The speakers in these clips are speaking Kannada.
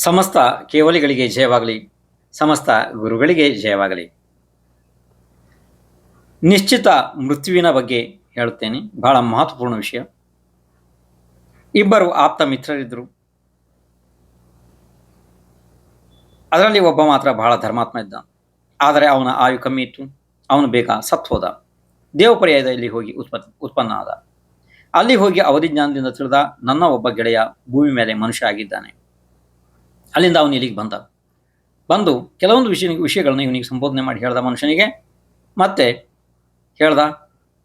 ಸಮಸ್ತ ಕೇವಲಿಗಳಿಗೆ ಜಯವಾಗಲಿ. ಸಮಸ್ತ ಗುರುಗಳಿಗೆ ಜಯವಾಗಲಿ. ನಿಶ್ಚಿತ ಮೃತ್ಯುವಿನ ಬಗ್ಗೆ ಹೇಳುತ್ತೇನೆ. ಬಹಳ ಮಹತ್ವಪೂರ್ಣ ವಿಷಯ. ಇಬ್ಬರು ಆಪ್ತ ಮಿತ್ರರಿದ್ದರು. ಅದರಲ್ಲಿ ಒಬ್ಬ ಮಾತ್ರ ಬಹಳ ಧರ್ಮಾತ್ಮ ಇದ್ದ. ಆದರೆ ಅವನ ಆಯು ಕಮ್ಮಿ ಇತ್ತು. ಅವನು ಬೇಗ ಸತ್ತು ಹೋದ. ದೇವಪರ್ಯಾಯದಲ್ಲಿ ಹೋಗಿ ಉತ್ಪನ್ನ ಆದ. ಅಲ್ಲಿ ಹೋಗಿ ಅವಧಿ ಜ್ಞಾನದಿಂದ ತಿಳಿದ ನನ್ನ ಒಬ್ಬ ಗೆಳೆಯ ಭೂಮಿ ಮೇಲೆ ಮನುಷ್ಯ ಆಗಿದ್ದಾನೆ. ಅಲ್ಲಿಂದ ಅವನು ಇಲ್ಲಿಗೆ ಬಂದು ಕೆಲವೊಂದು ವಿಷಯಗಳನ್ನ ಇವನಿಗೆ ಸಂಬೋಧನೆ ಮಾಡಿ ಹೇಳ್ದ ಮನುಷ್ಯನಿಗೆ. ಮತ್ತೆ ಹೇಳ್ದ,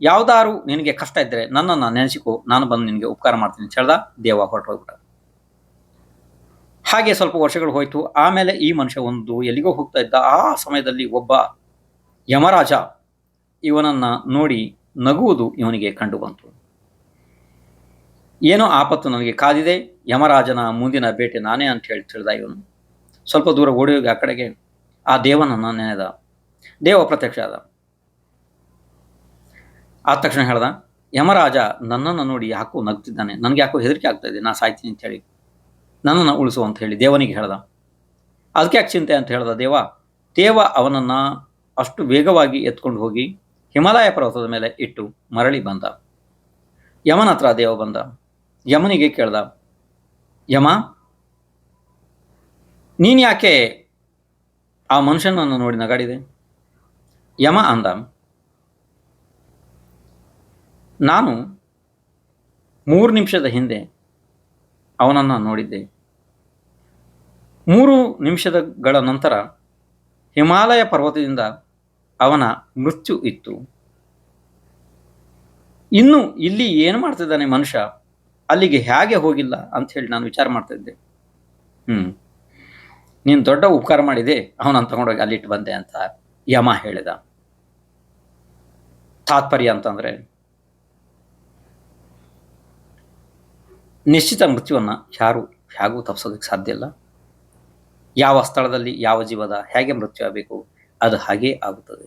ಯಾವ್ದಾರು ನಿನಗೆ ಕಷ್ಟ ಇದ್ದರೆ ನನ್ನನ್ನು ನೆನೆಸಿಕೋ, ನಾನು ಬಂದು ನಿನಗೆ ಉಪಕಾರ ಮಾಡ್ತೀನಿ ಅಂತ ಹೇಳ್ದ. ದೇವ ಹೊರಟೋಗ್ಬಿಟ್ಟ. ಹಾಗೆ ಸ್ವಲ್ಪ ವರ್ಷಗಳು ಹೋಯ್ತು. ಆಮೇಲೆ ಈ ಮನುಷ್ಯ ಒಂದು ಎಲ್ಲಿಗೋ ಹೋಗ್ತಾ ಇದ್ದ. ಆ ಸಮಯದಲ್ಲಿ ಒಬ್ಬ ಯಮರಾಜ ಇವನನ್ನ ನೋಡಿ ನಗುವುದು ಇವನಿಗೆ ಕಂಡು ಬಂತು. ಏನೋ ಆಪತ್ತು ನನಗೆ ಕಾದಿದೆ, ಯಮರಾಜನ ಮುಂದಿನ ಬೇಟೆ ನಾನೇ ಅಂತ ಹೇಳಿ ತಿಳಿದ ಇವನು. ಸ್ವಲ್ಪ ದೂರ ಓಡಿ ಹೋಗಿ ಆ ಕಡೆಗೆ ಆ ದೇವನನ್ನ ನೆನೆದ. ದೇವ ಪ್ರತ್ಯಕ್ಷ ಆದ ತಕ್ಷಣ ಹೇಳ್ದ, ಯಮರಾಜ ನನ್ನನ್ನು ನೋಡಿ ಯಾಕೋ ನಗ್ತಿದ್ದಾನೆ, ನನಗೆ ಯಾಕೋ ಹೆದರಿಕೆ ಆಗ್ತಾ ಇದೆ, ನಾ ಸಾಯ್ತೀನಿ ಅಂತ ಹೇಳಿ ನನ್ನನ್ನು ಉಳಿಸು ಅಂತ ಹೇಳಿ ದೇವನಿಗೆ ಹೇಳ್ದ. ಅದಕ್ಕೆ ಯಾಕೆ ಚಿಂತೆ ಅಂತ ಹೇಳ್ದ ದೇವ ಅವನನ್ನ ಅಷ್ಟು ವೇಗವಾಗಿ ಎತ್ಕೊಂಡು ಹೋಗಿ ಹಿಮಾಲಯ ಪರ್ವತದ ಮೇಲೆ ಇಟ್ಟು ಮರಳಿ ಬಂದ. ಯಮನ ಹತ್ರ ದೇವ ಬಂದ. ಯಮನಿಗೆ ಕೇಳ್ದ, ಯಮ, ನೀನು ಯಾಕೆ ಆ ಮನುಷ್ಯನನ್ನು ನೋಡಿ ನಗಾಡಿದೆ? ಯಮ ಅಂದ, ನಾನು 3 ನಿಮಿಷದ ಹಿಂದೆ ಅವನನ್ನು ನೋಡಿದ್ದೆ. 3 ನಿಮಿಷಗಳ ನಂತರ ಹಿಮಾಲಯ ಪರ್ವತದಿಂದ ಅವನ ಮೃತ್ಯು ಇತ್ತು. ಇನ್ನು ಇಲ್ಲಿ ಏನು ಮಾಡ್ತಿದ್ದಾನೆ ಮನುಷ್ಯ, ಅಲ್ಲಿಗೆ ಹೇಗೆ ಹೋಗಿಲ್ಲ ಅಂತ ಹೇಳಿ ನಾನು ವಿಚಾರ ಮಾಡ್ತಾ ಇದ್ದೆ. ನೀನು ದೊಡ್ಡ ಉಪಕಾರ ಮಾಡಿದೆ, ಅವನನ್ನು ತಗೊಂಡೋಗಿ ಅಲ್ಲಿಟ್ಟು ಬಂದೆ ಅಂತ ಯಮ ಹೇಳಿದ. ತಾತ್ಪರ್ಯ ಅಂತಂದ್ರೆ, ನಿಶ್ಚಿತ ಮೃತ್ಯುವನ್ನು ಯಾರು ಹೇಗೂ ತಪ್ಪಿಸೋದಕ್ಕೆ ಸಾಧ್ಯ ಇಲ್ಲ. ಯಾವ ಸ್ಥಳದಲ್ಲಿ ಯಾವ ಜೀವದ ಹೇಗೆ ಮೃತ್ಯು ಆಗಬೇಕು ಅದು ಹಾಗೇ ಆಗುತ್ತದೆ.